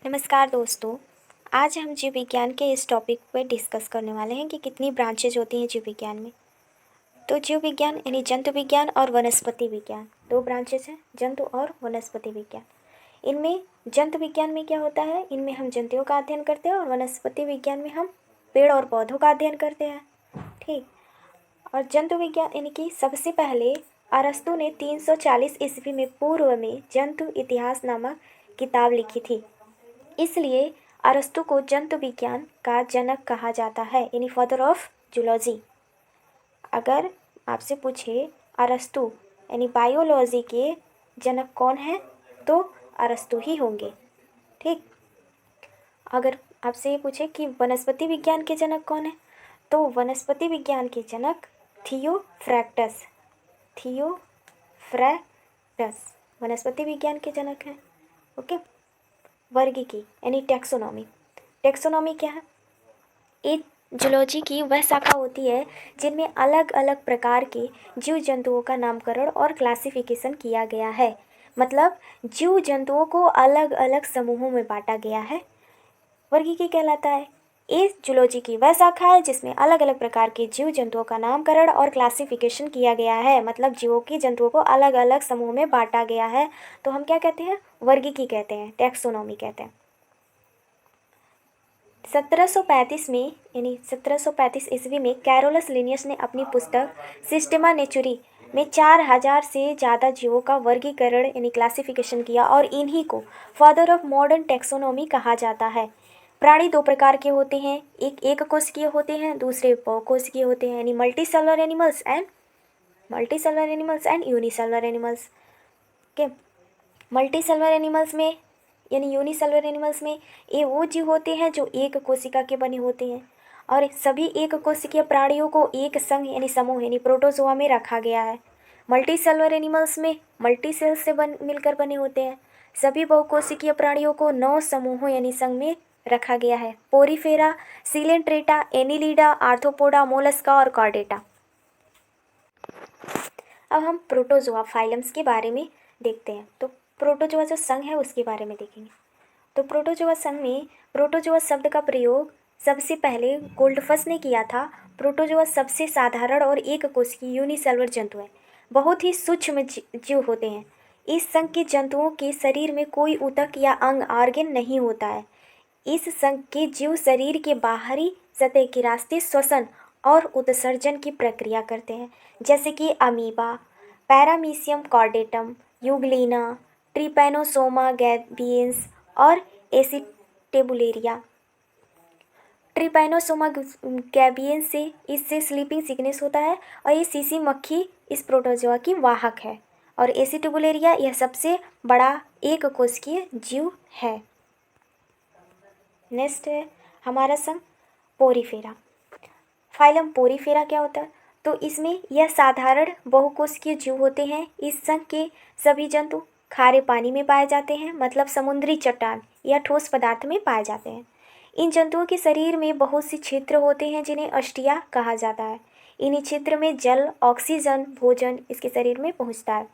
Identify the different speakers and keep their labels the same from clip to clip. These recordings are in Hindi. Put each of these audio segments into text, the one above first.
Speaker 1: नमस्कार दोस्तों। आज हम जीव विज्ञान के इस टॉपिक पर डिस्कस करने वाले हैं कि कितनी ब्रांचेज होती हैं जीव विज्ञान में। तो जीव विज्ञान यानी जंतु विज्ञान और वनस्पति विज्ञान, दो ब्रांचेज हैं, जंतु और वनस्पति विज्ञान। इनमें जंतु विज्ञान में क्या होता है, इनमें हम जंतुओं का अध्ययन करते हैं और वनस्पति विज्ञान में हम पेड़ और पौधों का अध्ययन करते हैं। ठीक। और जंतु विज्ञान यानी कि सबसे पहले अरस्तु ने 340 ईस्वी में पूर्व में जंतु इतिहास नामक किताब लिखी थी। इसलिए अरस्तु को जंतु विज्ञान का जनक कहा जाता है, यानी फादर ऑफ जूलॉजी। अगर आपसे पूछे अरस्तु यानी बायोलॉजी के जनक कौन है, तो अरस्तु ही होंगे। ठीक। अगर आपसे ये पूछे कि वनस्पति विज्ञान के जनक कौन है, तो वनस्पति विज्ञान के जनक थियोफ्रैक्टस वनस्पति विज्ञान के जनक हैं। ओके। वर्गीकी यानी टेक्सोनॉमी क्या है? एक जूलॉजी की वह शाखा होती है जिनमें अलग अलग प्रकार के जीव जंतुओं का नामकरण और क्लासिफिकेशन किया गया है। मतलब जीव जंतुओं को अलग अलग समूहों में बांटा गया है, वर्गीकी कहलाता है। इस जूलॉजी की वह शाखा है जिसमें अलग अलग प्रकार के जीव जंतुओं का नामकरण और क्लासिफिकेशन किया गया है। मतलब जीवों की जंतुओं को अलग अलग समूह में बांटा गया है, तो हम क्या कहते हैं? वर्गीकी कहते हैं, टेक्सोनॉमी कहते हैं। 1735 में यानी 1735 ईस्वी में कैरोलस लिनियस ने अपनी पुस्तक सिस्टेमा नेचुरी में 4000 से ज़्यादा जीवों का वर्गीकरण यानी क्लासिफिकेशन किया और इन्हीं को फादर ऑफ मॉडर्न टेक्सोनॉमी कहा जाता है। प्राणी दो प्रकार के होते हैं, एक कोशिकीय होते हैं, दूसरे बहुकोशिकीय होते हैं, यानी multicellular animals and unicellular animals के। मल्टीसेलुलर एनिमल्स में यानी यूनिसेलुलर एनिमल्स में ये वो जीव होते हैं जो एक कोशिका के बने होते हैं, और सभी एक कोशिकीय प्राणियों को एक संघ यानी समूह यानी प्रोटोजोआ में रखा गया है। मल्टीसेलुलर एनिमल्स में मल्टीसेल्स से मिलकर बने होते हैं। सभी बहुकोशिकीय प्राणियों को 9 समूहों यानी संघ में रखा गया है। Porifera, Coelenterata, Annelida, arthropoda, Mollusca और कॉर्डेटा। अब हम प्रोटोजोआ फाइलम्स के बारे में देखते हैं। तो प्रोटोजोआ जो संघ है उसके बारे में देखेंगे। तो प्रोटोजोआ संघ में प्रोटोजोआ शब्द का प्रयोग सबसे पहले गोल्डफस ने किया था। प्रोटोजोआ सबसे साधारण और एक कोशिकीय यूनिसेलुलर जंतु है, बहुत ही सूक्ष्म जीव होते हैं। इस संघ के जंतुओं के शरीर में कोई ऊतक या अंग ऑर्गन नहीं होता है। इस संघ के जीव शरीर के बाहरी सतह के रास्ते श्वसन और उत्सर्जन की प्रक्रिया करते हैं, जैसे कि अमीबा, पैरामीशियम कॉर्डेटम, यूग्लिना, ट्रिपैनोसोमा गैबियंस और एसिटेबुलेरिया। ट्रिपैनोसोमा गैबियंस से इससे स्लीपिंग सिकनेस होता है और ये सीसी मक्खी इस प्रोटोजोआ की वाहक है। और एसिटेबुलेरिया यह सबसे बड़ा एक कोशिकीय जीव है। नेक्स्ट है हमारा संघ पोरीफेरा। फाइलम पोरीफेरा क्या होता है? तो इसमें यह साधारण बहुकोशिकीय जीव होते हैं। इस संघ के सभी जंतु खारे पानी में पाए जाते हैं, मतलब समुद्री चट्टान या ठोस पदार्थ में पाए जाते हैं। इन जंतुओं के शरीर में बहुत से छिद्र होते हैं जिन्हें अस्टिया कहा जाता है। इन्हीं छिद्र में जल, ऑक्सीजन, भोजन इसके शरीर में पहुंचता है।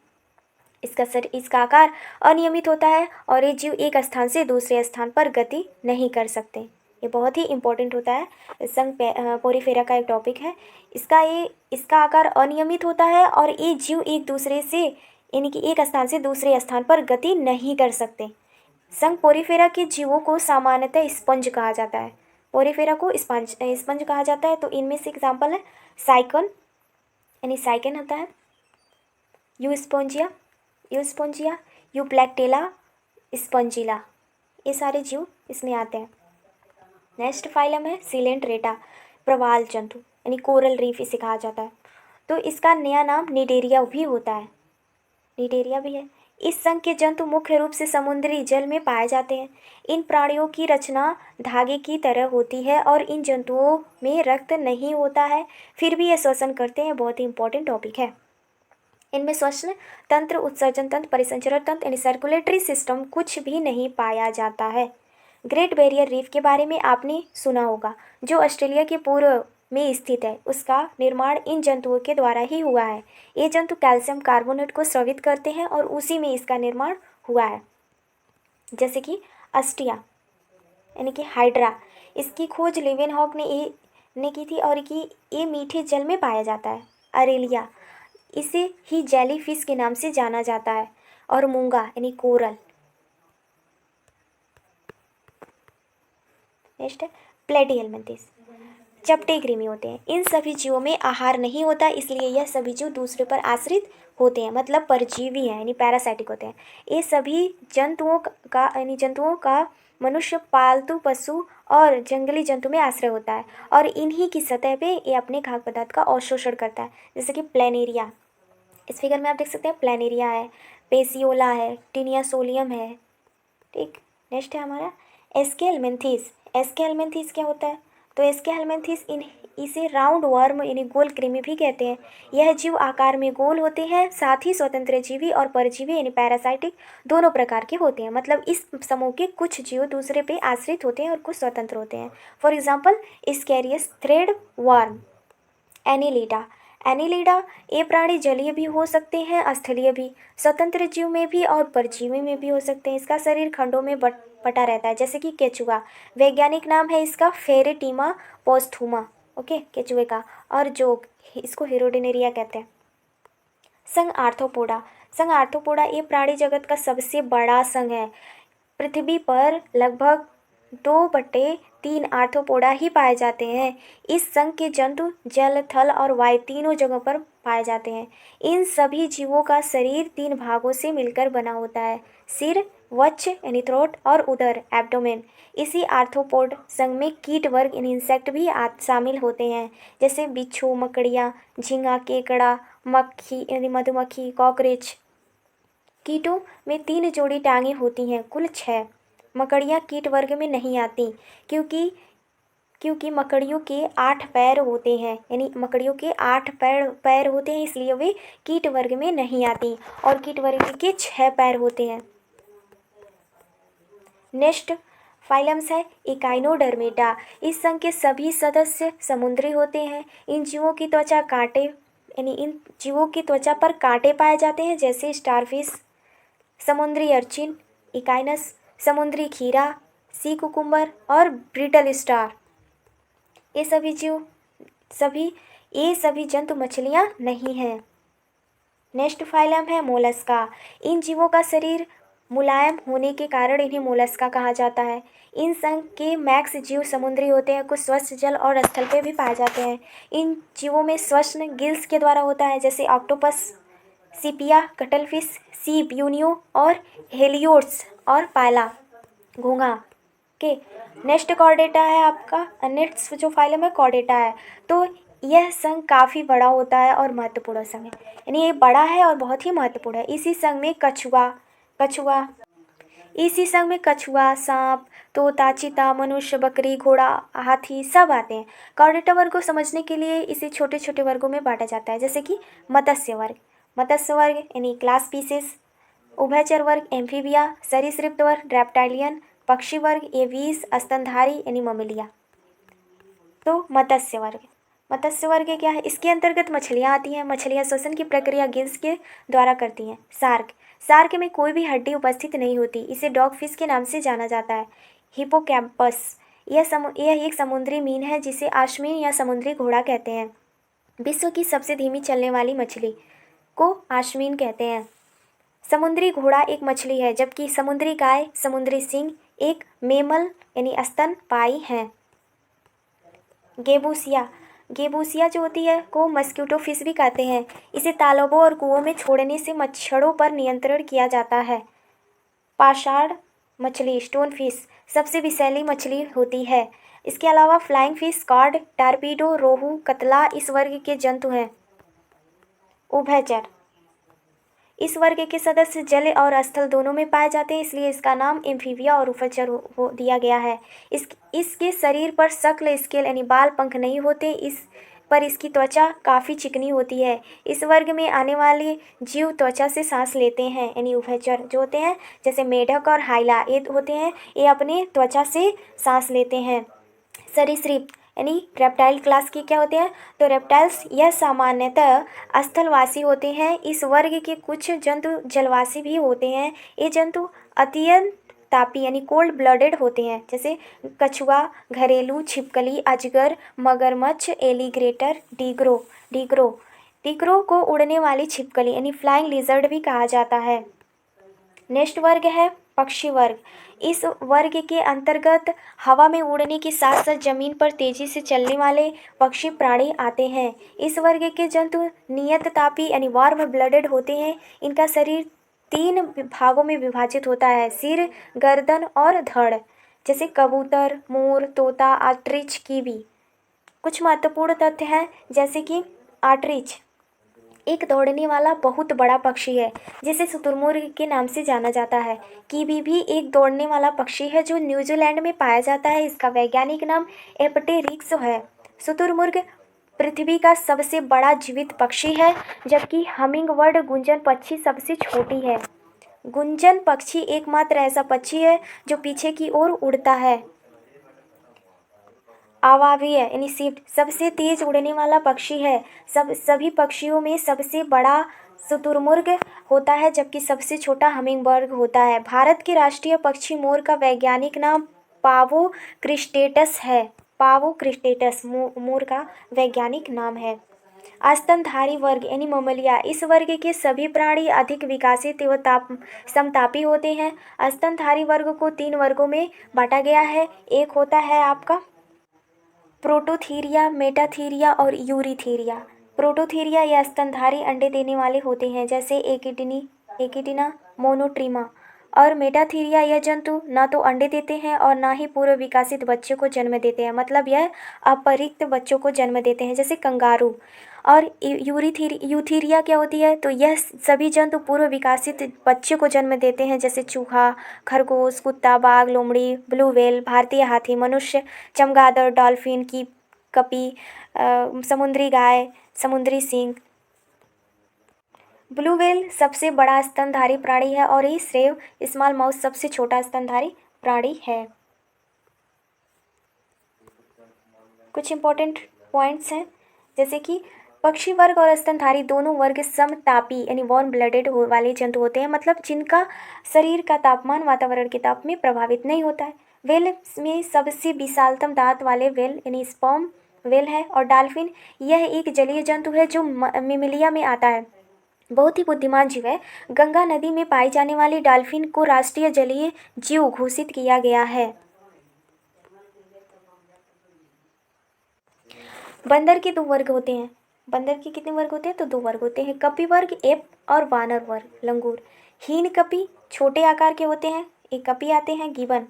Speaker 1: इसका आकार अनियमित होता है और ये जीव एक स्थान से दूसरे स्थान पर गति नहीं कर सकते। ये बहुत ही इंपॉर्टेंट होता है। संघ पोरीफेरा का एक टॉपिक है। इसका आकार अनियमित होता है और ये जीव एक दूसरे से यानी कि एक स्थान से दूसरे स्थान पर गति नहीं कर सकते। संघ पोरीफेरा के जीवों को सामान्यतः स्पंज कहा जाता है। पोरीफेरा को स्पंज कहा जाता है। तो इनमें से एग्जाम्पल है साइकन यानी साइकन होता है, यूस्पोंजिया, यूप्लैक्टेला, स्पंजिला, ये सारे जीव इसमें आते हैं। नेक्स्ट फाइलम है सिलेंट्रेटा, प्रवाल जंतु यानी कोरल रीफ इसे कहा जाता है। तो इसका नया नाम निडेरिया भी होता है, निडेरिया भी है। इस संघ के जंतु मुख्य रूप से समुद्री जल में पाए जाते हैं। इन प्राणियों की रचना धागे की तरह होती है और इन जंतुओं में रक्त नहीं होता है, फिर भी ये श्वसन करते हैं। बहुत ही इंपॉर्टेंट टॉपिक है। इनमें श्वसन तंत्र, उत्सर्जन तंत्र, परिसंचरण तंत्र यानी सर्कुलेटरी सिस्टम कुछ भी नहीं पाया जाता है। ग्रेट बैरियर रीफ के बारे में आपने सुना होगा, जो ऑस्ट्रेलिया के पूर्व में स्थित है। उसका निर्माण इन जंतुओं के द्वारा ही हुआ है। ये जंतु कैल्शियम कार्बोनेट को स्रवित करते हैं और उसी में इसका निर्माण हुआ है। जैसे कि अस्टिया यानी कि हाइड्रा। इसकी खोज लेवेनहॉक ने की थी और कि ये मीठे जल में पाया जाता है। अरेलिया, इसे ही जेली फिश के नाम से जाना जाता है। और मूंगा यानी कोरल। नेक्स्ट है प्लेटिहेल्मिंथेस, चपटे कृमि होते हैं। इन सभी जीवों में आहार नहीं होता, इसलिए यह सभी जीव दूसरे पर आश्रित होते हैं, मतलब परजीवी हैं यानी पैरासाइटिक होते हैं। ये सभी जंतुओं का मनुष्य, पालतू पशु और जंगली जंतु में आश्रय होता है और इन्हीं की सतह पे ये अपने खाद्य पदार्थ का अवशोषण करता है। जैसे कि प्लेनेरिया, इस फिगर में आप देख सकते हैं प्लेनेरिया है, पेसियोला है, टिनियासोलियम है। ठीक, नेक्स्ट है हमारा एस्केलमेंथिस। एस्केलमेंथिस क्या होता है? तो एस्केलमेंथिस इसे राउंड वर्म यानी गोल कृमि भी कहते हैं। यह जीव आकार में गोल होते हैं, साथ ही स्वतंत्र जीवी और परजीवी यानी पैरासाइटिक दोनों प्रकार के होते हैं। मतलब इस समूह के कुछ जीव दूसरे पे आश्रित होते हैं और कुछ स्वतंत्र होते हैं। For example ascaris thread worm, annelida. Annelida, ये प्राणी जलीय भी हो सकते हैं, स्थलीय भी, स्वतंत्र जीव में भी और परजीवी में भी हो सकते हैं। इसका शरीर खंडों में बटा रहता है, जैसे कि केचुआ। वैज्ञानिक नाम है इसका फेरेटिमा पोस्थुमा, ओके, केचुए का। और जोग, इसको हिरोडिनेरिया कहते हैं। संघ आर्थ्रोपोडा। संघ आर्थ्रोपोडा ये प्राणी जगत का सबसे बड़ा संघ है। पृथ्वी पर लगभग 2/3 आर्थ्रोपोडा ही पाए जाते हैं। इस संघ के जंतु जल, थल और वायु तीनों जगहों पर पाए जाते हैं। इन सभी जीवों का शरीर 3 भागों से मिलकर बना होता है, सिर, वक्ष यानी थ्रोट और उदर एब्डोमेन। इसी आर्थ्रोपोड संघ में कीट वर्ग यानी इंसेक्ट भी शामिल होते हैं, जैसे बिच्छू, मकड़ियाँ, झींगा, केकड़ा, मक्खी यानी मधुमक्खी, कॉकरोच। कीटों में 3 जोड़ी टांगें होती हैं, कुल 6। मकड़ियाँ कीट वर्ग में नहीं आती क्योंकि मकड़ियों के 8 पैर होते हैं, यानी मकड़ियों के 8 पैर होते हैं, इसलिए वे कीट वर्ग में नहीं आती। और कीट वर्ग के 6 पैर होते हैं। नेक्स्ट फाइलम्स है इकाइनोडर्मेटा। इस संघ के सभी सदस्य समुद्री होते हैं। इन जीवों की त्वचा पर कांटे पाए जाते हैं, जैसे स्टारफिश, समुद्री अर्चिन, इकाइनस, समुद्री खीरा, सी कुकुम्बर और ब्रिटल स्टार। ये सभी जंतु मछलियाँ नहीं हैं। नेक्स्ट फाइलम है मोलस्का। इन जीवों का शरीर मुलायम होने के कारण इन्हें मोलस्का कहा जाता है। इन संघ के मैक्स जीव समुद्री होते हैं, कुछ स्वस्थ जल और स्थल पे भी पाए जाते हैं। इन जीवों में श्वसन गिल्स के द्वारा होता है, जैसे ऑक्टोपस, सीपिया, कटलफिश, सीप, यूनियो और हेलियोड्स और पायला, घोंघा के। नेक्स्ट कॉर्डेटा है आपका, नेक्स्ट जो फाइलम है कॉर्डेटा है। तो यह संघ काफ़ी बड़ा होता है और महत्वपूर्ण संघ है, यानी ये बड़ा है और बहुत ही महत्वपूर्ण है। इसी संघ में कछुआ, सांप, तोता, चीता, मनुष्य, बकरी, घोड़ा, हाथी सब आते हैं। कॉर्डेटा वर्ग को समझने के लिए इसे छोटे छोटे वर्गों में बांटा जाता है, जैसे कि मत्स्य वर्ग यानी क्लास स्पीसीज, उभयचर वर्ग एम्फीबिया, सरीसृप वर्ग रेप्टाइलियन, पक्षी वर्ग एवीज, स्तनधारी यानी ममेलिया। तो मत्स्य वर्ग क्या है? इसके अंतर्गत मछलियाँ आती हैं। मछलियाँ श्वसन की प्रक्रिया गिल्स के द्वारा करती हैं। शार्क में कोई भी हड्डी उपस्थित नहीं होती, इसे डॉग फिश के नाम से जाना जाता है। हिपोकैम्पस, यह एक समुद्री मीन है जिसे आश्मीन या समुद्री घोड़ा कहते हैं। विश्व की सबसे धीमी चलने वाली मछली को आश्मीन कहते हैं। समुद्री घोड़ा एक मछली है, जबकि समुद्री गाय, समुद्री सिंह एक मेमल यानी स्तनपायी हैं। गेबूसिया जो होती है को मस्कीटो फिश भी कहते हैं। इसे तालाबों और कुओं में छोड़ने से मच्छरों पर नियंत्रण किया जाता है। पाषाण मछली, स्टोन फिश, सबसे विषैली मछली होती है। इसके अलावा फ्लाइंग फिश, कॉड, टारपीडो, रोहू, कतला इस वर्ग के जंतु हैं। उभयचर, इस वर्ग के सदस्य जल और स्थल दोनों में पाए जाते हैं, इसलिए इसका नाम एम्फीबिया और उभयचर दिया गया है। इसके शरीर पर शक्ल, स्केल यानी बाल, पंख नहीं होते, इसकी त्वचा काफ़ी चिकनी होती है। इस वर्ग में आने वाले जीव त्वचा से सांस लेते हैं, यानी उभयचर जो होते हैं, जैसे मेढक और हाइला ये होते हैं, ये अपने त्वचा से सांस लेते हैं। सरीसृप यानी रेप्टाइल क्लास के क्या होते हैं? तो रेप्टाइल्स यह सामान्यतः स्थलवासी होते हैं। इस वर्ग के कुछ जंतु जलवासी भी होते हैं। ये जंतु अत्यंत तापी यानी कोल्ड ब्लडेड होते हैं, जैसे कछुआ, घरेलू छिपकली, अजगर, मगरमच्छ, एलिगेटर, टीकरो को उड़ने वाली छिपकली यानी फ्लाइंग लिजर्ड भी कहा जाता है। नेक्स्ट वर्ग है पक्षी वर्ग। इस वर्ग के अंतर्गत हवा में उड़ने के साथ साथ जमीन पर तेजी से चलने वाले पक्षी प्राणी आते हैं। इस वर्ग के जंतु नियततापी यानी वार्म ब्लडेड होते हैं। इनका शरीर 3 भागों में विभाजित होता है, सिर, गर्दन और धड़, जैसे कबूतर, मोर, तोता, आर्ट्रिच, कीवी। कुछ महत्वपूर्ण तथ्य हैं, जैसे कि आर्ट्रिच एक दौड़ने वाला बहुत बड़ा पक्षी है जिसे शुतुरमुर्ग के नाम से जाना जाता है। कीवी भी एक दौड़ने वाला पक्षी है जो न्यूजीलैंड में पाया जाता है। इसका वैज्ञानिक नाम एप्टेरिक्स है। शुतुरमुर्ग पृथ्वी का सबसे बड़ा जीवित पक्षी है, जबकि हमिंगबर्ड गुंजन पक्षी सबसे छोटी है। गुंजन पक्षी एकमात्र ऐसा पक्षी है जो पीछे की ओर उड़ता है। आवावीय यानी शिफ्ट सबसे तेज उड़ने वाला पक्षी है। सभी पक्षियों में सबसे बड़ा शुतुरमुर्ग होता है, जबकि सबसे छोटा हमिंगबर्ड होता है। भारत के राष्ट्रीय पक्षी मोर का वैज्ञानिक नाम पावो क्रिस्टेटस है। पावो क्रिस्टेटस मोर का वैज्ञानिक नाम है। स्तनधारी वर्ग यानी ममलिया। इस वर्ग के सभी प्राणी अधिक विकसित एवं समतापी होते हैं। स्तनधारी वर्ग को 3 वर्गों में बांटा गया है। एक होता है आपका प्रोटोथीरिया, मेटाथीरिया और यूरीथीरिया। प्रोटोथीरिया या स्तनधारी अंडे देने वाले होते हैं, जैसे एकिडिना मोनोट्रीमा। और मेटाथीरिया यह जंतु ना तो अंडे देते हैं और ना ही पूर्व विकसित बच्चों को जन्म देते हैं, मतलब यह अपरिक्त बच्चों को जन्म देते हैं, जैसे कंगारू। और यूथीरिया क्या होती है, तो यह सभी जंतु पूर्व विकसित बच्चों को जन्म देते हैं, जैसे चूहा, खरगोश, कुत्ता, बाघ, लोमड़ी, ब्लू व्हेल, भारतीय हाथी, मनुष्य, चमगादड़, डॉल्फिन, कपी, समुद्री गाय, समुद्री सिंह। ब्लू व्हेल सबसे बड़ा स्तनधारी प्राणी है और ये स्रेव स्मॉल माउस सबसे छोटा स्तनधारी प्राणी है। कुछ इंपॉर्टेंट पॉइंट्स हैं, जैसे कि पक्षी वर्ग और स्तनधारी दोनों वर्ग समतापी यानी वार्म ब्लडेड वाले जंतु होते हैं, मतलब जिनका शरीर का तापमान वातावरण के ताप में प्रभावित नहीं होता है। व्हेल में सबसे विशालतम दांत वाले व्हेल यानी स्पर्म व्हेल है। और डॉल्फिन यह एक जलीय जंतु है जो मेमिलिया में आता है। बहुत ही बुद्धिमान जीव है। गंगा नदी में पाई जाने वाली डॉल्फिन को राष्ट्रीय जलीय जीव घोषित किया गया है। बंदर के 2 वर्ग होते हैं। बंदर के कितने वर्ग होते हैं, तो 2 वर्ग होते हैं, कपी वर्ग एप और वानर वर्ग लंगूर। हीन कपी छोटे आकार के होते हैं, एक कपी आते हैं गिबन।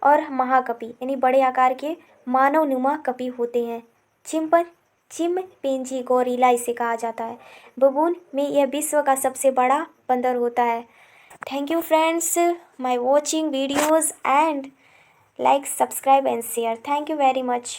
Speaker 1: और महाकपी यानी बड़े आकार के मानवनुमा कपी होते हैं। चिम्पैंजी गोरिल्ला इसे कहा जाता है। बबून में यह विश्व का सबसे बड़ा बंदर होता है। Thank you friends my watching videos and like, subscribe and share. Thank you very much.